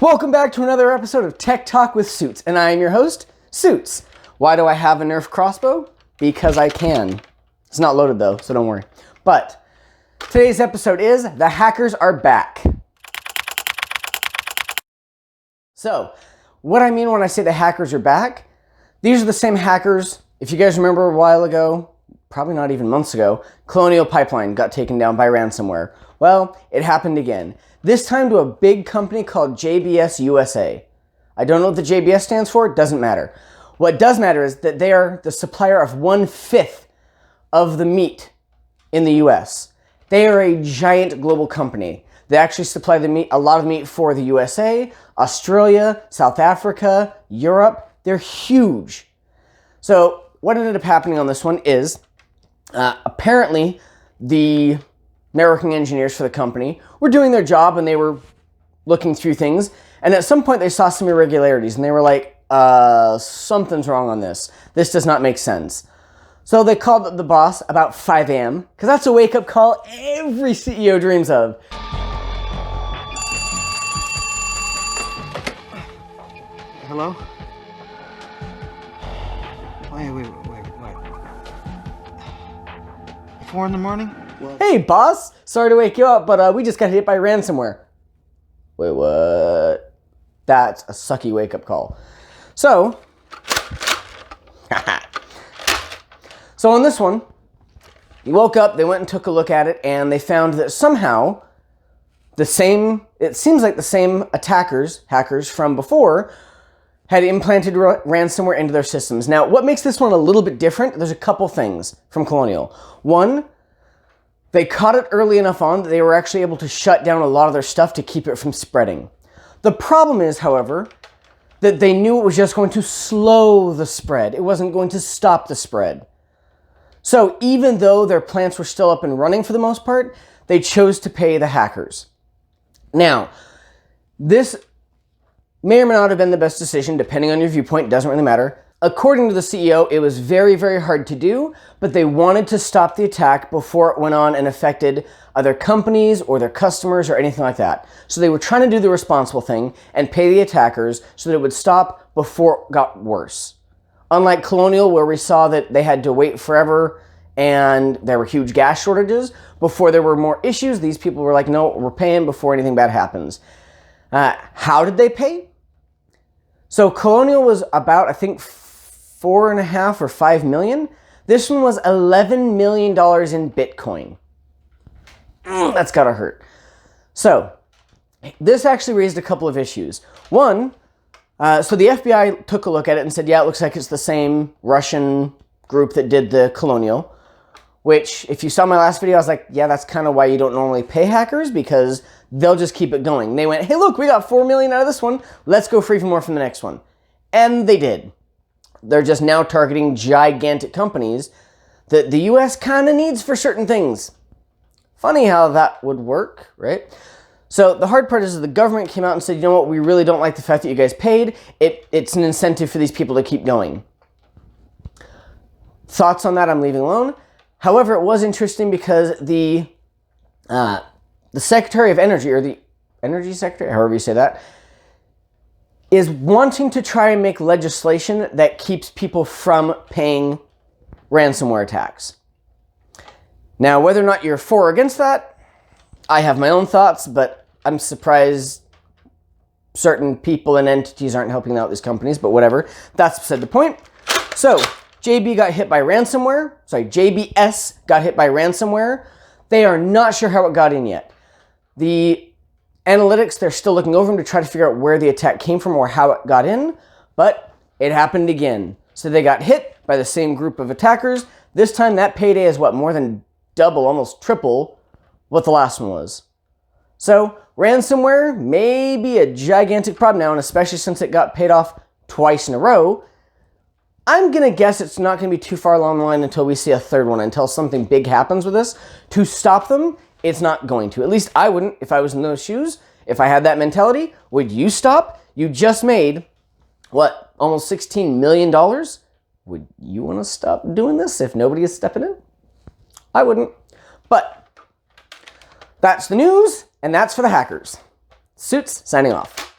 Welcome back to another episode of Tech Talk with Suits, and I am your host, Suits. Why do I have a Nerf crossbow? Because I can. It's not loaded though, so don't worry. But today's episode is The Hackers Are Back. So, what I mean when I say the hackers are back, these are the same hackers. If you guys remember a while ago, probably not even months ago, Colonial pipeline got taken down by ransomware. Well, it happened again. This time to a big company called JBS USA. I don't know what the JBS stands for, it doesn't matter. What does matter is that they are the supplier of 1/5 of the meat in the US. They are a giant global company. They actually supply the meat, a lot of meat for the USA, Australia, South Africa, Europe. They're huge. So what ended up happening on this one is apparently the networking engineers for the company were doing their job and they were looking through things. And at some point they saw some irregularities and they were like, something's wrong on this. This does not make sense. So they called up the boss about 5 a.m. because that's a wake-up call every CEO dreams of. Hello? Wait. 4 in the morning? What? Hey, boss! Sorry to wake you up, but we just got hit by ransomware. Wait, what? That's a sucky wake-up call. So on this one, he woke up, they went and took a look at it, and they found that somehow it seems like the same hackers from before, had implanted ransomware into their systems. Now, what makes this one a little bit different? There's a couple things from Colonial. One, they caught it early enough on that they were actually able to shut down a lot of their stuff to keep it from spreading. The problem is, however, that they knew it was just going to slow the spread. It wasn't going to stop the spread. So even though their plants were still up and running for the most part, they chose to pay the hackers. Now, this may or may not have been the best decision, depending on your viewpoint, it doesn't really matter. According to the CEO, it was very, very hard to do, but they wanted to stop the attack before it went on and affected other companies or their customers or anything like that. So they were trying to do the responsible thing and pay the attackers so that it would stop before it got worse. Unlike Colonial, where we saw that they had to wait forever and there were huge gas shortages, before there were more issues, these people were like, no, we're paying before anything bad happens. How did they pay? So Colonial was about, I think, 4.5 or 5 million. This one was $11 million in Bitcoin. That's gotta hurt. So this actually raised a couple of issues. One, so the FBI took a look at it and said, yeah, it looks like it's the same Russian group that did the Colonial, which if you saw my last video, I was like, yeah, that's kind of why you don't normally pay hackers, because they'll just keep it going. They went, hey, look, we got 4 million out of this one. Let's go for even more from the next one. And they did. They're just now targeting gigantic companies that the US kind of needs for certain things. Funny how that would work, right? So the hard part is that the government came out and said, you know what, we really don't like the fact that you guys paid. It's an incentive for these people to keep going. Thoughts on that I'm leaving alone. However, it was interesting because the Secretary of Energy, or the Energy Secretary, however you say that, is wanting to try and make legislation that keeps people from paying ransomware attacks. Now, whether or not you're for or against that, I have my own thoughts, but I'm surprised certain people and entities aren't helping out these companies, but whatever. That's beside the point. So, JBS got hit by ransomware. They are not sure how it got in yet. The analytics, they're still looking over them to try to figure out where the attack came from or how it got in, but it happened again. So they got hit by the same group of attackers. This time that payday is what, more than double, almost triple what the last one was. So ransomware may be a gigantic problem now, and especially since it got paid off twice in a row, I'm gonna guess it's not gonna be too far along the line until we see a third one, until something big happens with this. To stop them, it's not going to. At least I wouldn't if I was in those shoes. If I had that mentality, would you stop? You just made, what, almost $16 million? Would you want to stop doing this if nobody is stepping in? I wouldn't. But that's the news, and that's for the hackers. Suits, signing off.